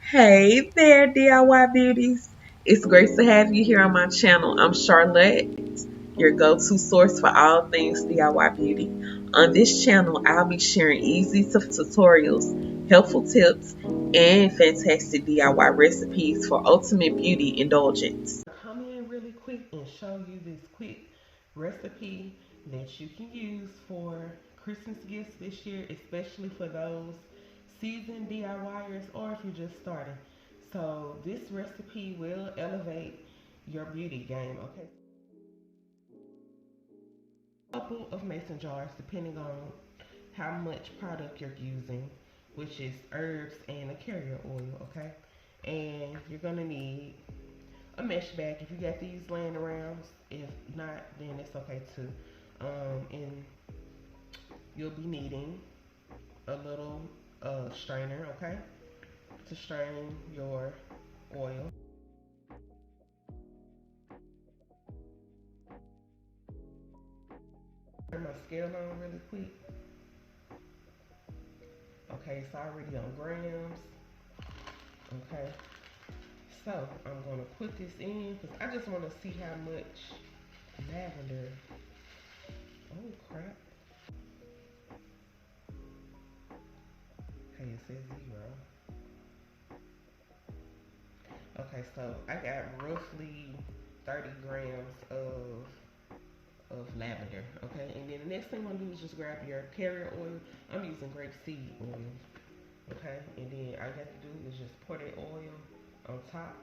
Hey there, DIY beauties. It's great to have you here on my channel. I'm Charlette, your go-to source for all things DIY beauty. On this channel, I'll be sharing easy tutorials, helpful tips, and fantastic DIY recipes for ultimate beauty indulgence. Come in really quick and show you this quick recipe that you can use for Christmas gifts this year, especially for those seasoned DIYers or if you're just starting. So this recipe will elevate your beauty game, okay? A couple of mason jars depending on how much product you're using, which is herbs and a carrier oil, okay? And you're gonna need a mesh bag if you got these laying around. If not, then it's okay too. And you'll be needing a little strainer, okay, to strain your oil. Turn my scale on really quick. Okay, it's already on grams. Okay, so I'm gonna put this in because I just want to see how much lavender. Oh crap. Okay, it says 0. Okay, so I got roughly 30 grams of lavender. Okay, and then the next thing I'm gonna do is just grab your carrier oil. I'm using grapeseed oil. Okay, and then all you have to do is just pour that oil on top.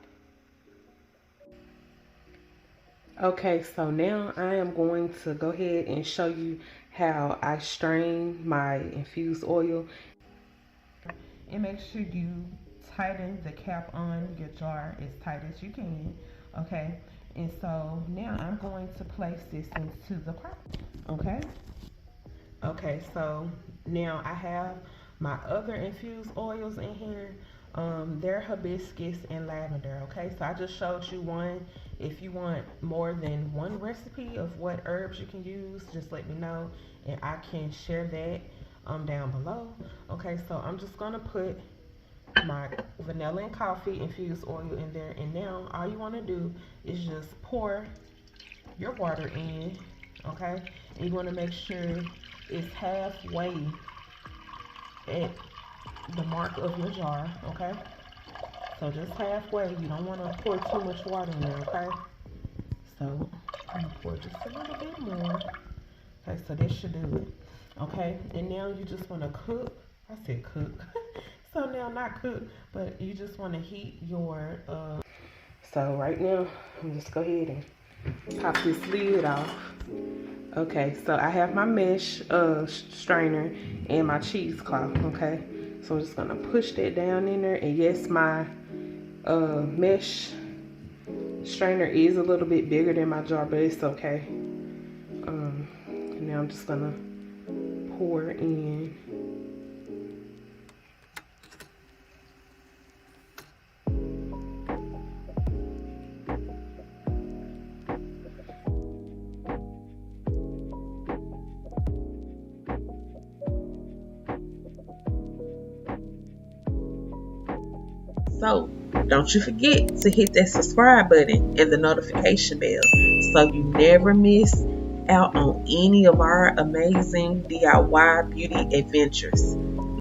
Okay, so now I am going to go ahead and show you how I strain my infused oil. And make sure you tighten the cap on your jar as tight as you can, okay? And so now I'm going to place this into the crock. Okay, so now I have my other infused oils in here. They're hibiscus and lavender, okay? So I just showed you one. If you want more than one recipe of what herbs you can use, just let me know and I can share that down below. Okay, so I'm just gonna put my vanilla and coffee infused oil in there, and now all you want to do is just pour your water in, okay? And you want to make sure it's halfway at the mark of your jar, okay? So just halfway. You don't want to pour too much water in there, okay? So I'm gonna pour just a little bit more. Okay, so this should do it. Okay, and now you just want to cook. I said cook. So now not cook, but you just want to heat your so right now I'm just go ahead and pop this lid off. Okay, so I have my mesh strainer and my cheesecloth. Okay, so I'm just gonna push that down in there, and yes, my mesh strainer is a little bit bigger than my jar, but it's okay. Now I'm just gonna pour in. So, don't you forget to hit that subscribe button and the notification bell so you never miss out on any of our amazing DIY beauty adventures.